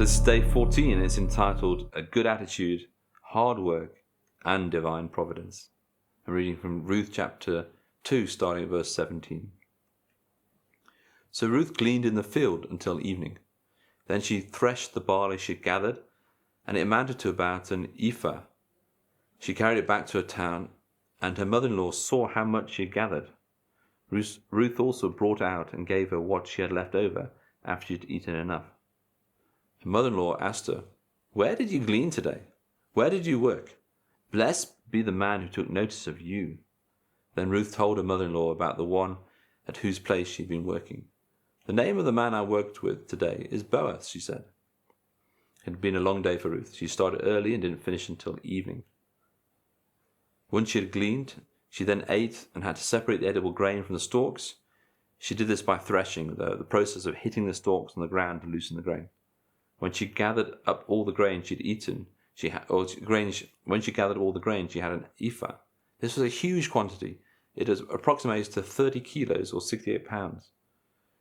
this is day 14. It's entitled A Good Attitude, Hard Work, and Divine Providence. I'm reading from Ruth chapter 2, starting at verse 17. So Ruth gleaned in the field until evening. Then she threshed the barley she had gathered, and it amounted to about an ephah. She carried it back to her town, and her mother-in-law saw how much she had gathered. Ruth also brought out and gave her what she had left over after she had eaten enough. Her mother-in-law asked her, "Where did you glean today? Where did you work? Blessed be the man who took notice of you." Then Ruth told her mother-in-law about the one at whose place she had been working. "The name of the man I worked with today is Boaz," she said. It had been a long day for Ruth. She started early and didn't finish until evening. Once she had gleaned, she then ate and had to separate the edible grain from the stalks. She did this by threshing, the process of hitting the stalks on the ground to loosen the grain. When she gathered up all the grain she'd eaten, when she gathered all the grain, she had an ephah. This was a huge quantity. It approximates to 30 kilos or 68 pounds.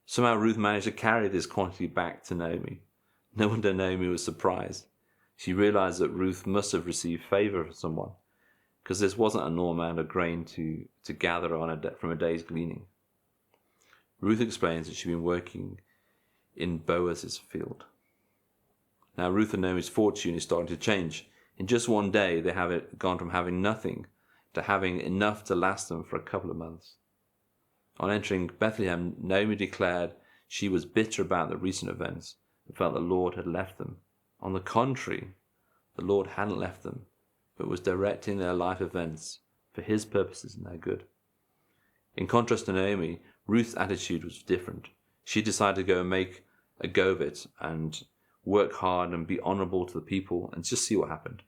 Somehow Ruth managed to carry this quantity back to Naomi. No wonder Naomi was surprised. She realized that Ruth must have received favor from someone, because this wasn't a normal amount of grain to gather from a day's gleaning. Ruth explains that she'd been working in Boaz's field. Now Ruth and Naomi's fortune is starting to change. In just one day, they have gone from having nothing to having enough to last them for a couple of months. On entering Bethlehem, Naomi declared she was bitter about the recent events and felt the Lord had left them. On the contrary, the Lord hadn't left them, but was directing their life events for his purposes and their good. In contrast to Naomi, Ruth's attitude was different. She decided to go and make a go of it and work hard and be honorable to the people and just see what happened.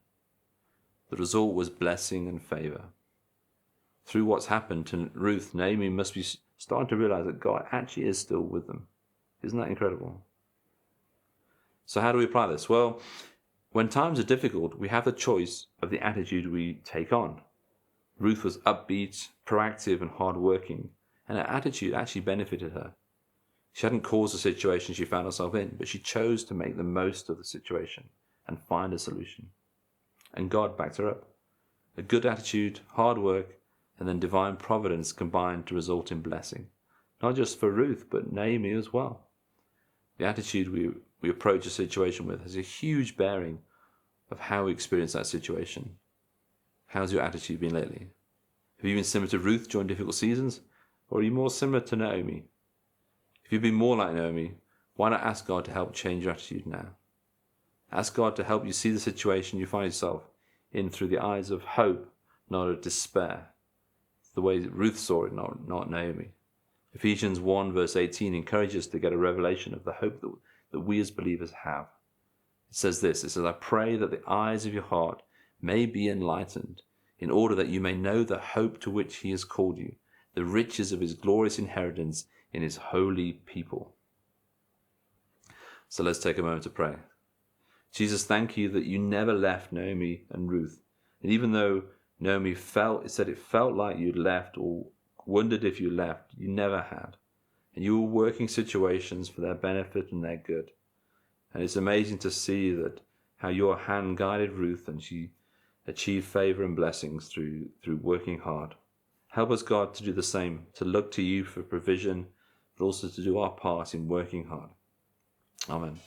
The result was blessing and favor. Through what's happened to Ruth, Naomi must be starting to realize that God actually is still with them. Isn't that incredible? So how do we apply this? Well, when times are difficult, we have the choice of the attitude we take on. Ruth was upbeat, proactive, and hardworking, and her attitude actually benefited her. She hadn't caused the situation she found herself in, but she chose to make the most of the situation and find a solution. And God backed her up. A good attitude, hard work, and then divine providence combined to result in blessing, not just for Ruth, but Naomi as well. The attitude we approach a situation with has a huge bearing of how we experience that situation. How's your attitude been lately? Have you been similar to Ruth during difficult seasons, or are you more similar to Naomi? If you've been more like Naomi, why not ask God to help change your attitude now? Ask God to help you see the situation you find yourself in through the eyes of hope, not of despair. It's the way that Ruth saw it, not Naomi. Ephesians 1 verse 18 encourages us to get a revelation of the hope that we as believers have. It says this, "I pray that the eyes of your heart may be enlightened, in order that you may know the hope to which he has called you, the riches of his glorious inheritance in his holy people." So let's take a moment to pray. Jesus, thank you that you never left Naomi and Ruth. And even though Naomi it felt like you'd left or wondered if you left, you never had. And you were working situations for their benefit and their good. And it's amazing to see that how your hand guided Ruth and she achieved favor and blessings through working hard. Help us, God, to do the same, to look to you for provision, but also to do our part in working hard. Amen.